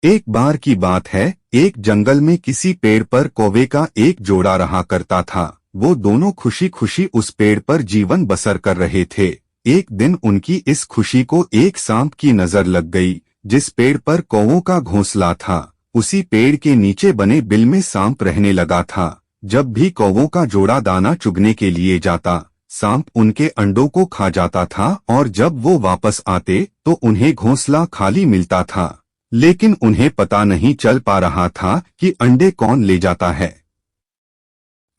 एक बार की बात है, एक जंगल में किसी पेड़ पर कौवे का एक जोड़ा रहा करता था। वो दोनों खुशी खुशी उस पेड़ पर जीवन बसर कर रहे थे। एक दिन उनकी इस खुशी को एक सांप की नजर लग गई। जिस पेड़ पर कौवों का घोंसला था, उसी पेड़ के नीचे बने बिल में सांप रहने लगा था। जब भी कौवों का जोड़ा दाना चुगने के लिए जाता, सांप उनके अंडों को खा जाता था, और जब वो वापस आते तो उन्हें घोंसला खाली मिलता था। लेकिन उन्हें पता नहीं चल पा रहा था कि अंडे कौन ले जाता है।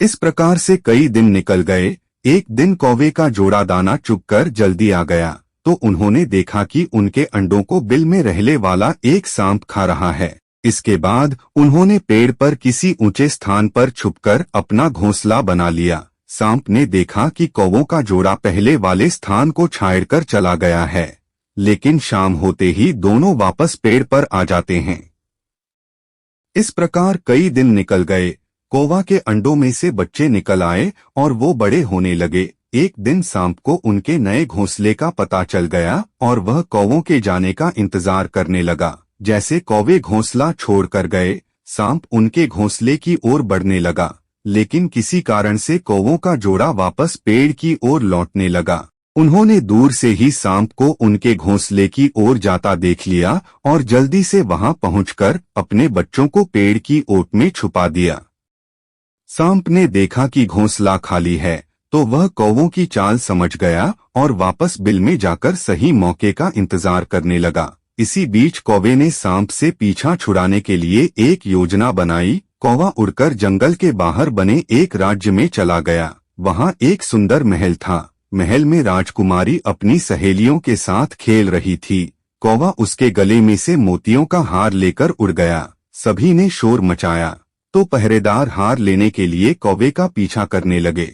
इस प्रकार से कई दिन निकल गए। एक दिन कौवे का जोड़ा दाना चुगकर जल्दी आ गया, तो उन्होंने देखा कि उनके अंडों को बिल में रहने वाला एक सांप खा रहा है। इसके बाद उन्होंने पेड़ पर किसी ऊंचे स्थान पर छुपकर अपना घोंसला बना लिया। सांप ने देखा कि कौवों का जोड़ा पहले वाले स्थान को छाड़कर चला गया है, लेकिन शाम होते ही दोनों वापस पेड़ पर आ जाते हैं। इस प्रकार कई दिन निकल गए। कौवा के अंडों में से बच्चे निकल आए और वो बड़े होने लगे। एक दिन सांप को उनके नए घोंसले का पता चल गया और वह कौवों के जाने का इंतजार करने लगा। जैसे कौवे घोंसला छोड़कर गए, सांप उनके घोंसले की ओर बढ़ने लगा, लेकिन किसी कारण से कौवों का जोड़ा वापस पेड़ की ओर लौटने लगा। उन्होंने दूर से ही सांप को उनके घोंसले की ओर जाता देख लिया और जल्दी से वहां पहुंचकर अपने बच्चों को पेड़ की ओट में छुपा दिया। सांप ने देखा कि घोंसला खाली है, तो वह कौवों की चाल समझ गया और वापस बिल में जाकर सही मौके का इंतजार करने लगा। इसी बीच कौवे ने सांप से पीछा छुड़ाने के लिए एक योजना बनाई। कौवा उड़कर जंगल के बाहर बने एक राज्य में चला गया। वहां एक सुंदर महल था। महल में राजकुमारी अपनी सहेलियों के साथ खेल रही थी। कौवा उसके गले में से मोतियों का हार लेकर उड़ गया। सभी ने शोर मचाया, तो पहरेदार हार लेने के लिए कौवे का पीछा करने लगे।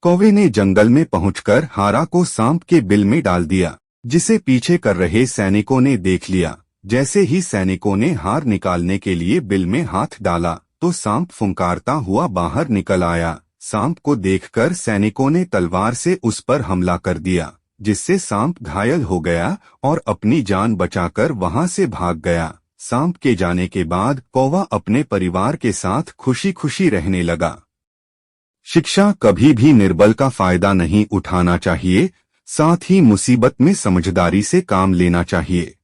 कौवे ने जंगल में पहुंचकर हारा को सांप के बिल में डाल दिया, जिसे पीछे कर रहे सैनिकों ने देख लिया। जैसे ही सैनिकों ने हार निकालने के लिए बिल में हाथ डाला, तो सांप फुंकारता हुआ बाहर निकल आया। सांप को देखकर सैनिकों ने तलवार से उस पर हमला कर दिया, जिससे सांप घायल हो गया और अपनी जान बचाकर वहां से भाग गया। सांप के जाने के बाद कौवा अपने परिवार के साथ खुशी खुशी रहने लगा। शिक्षा: कभी भी निर्बल का फायदा नहीं उठाना चाहिए, साथ ही मुसीबत में समझदारी से काम लेना चाहिए।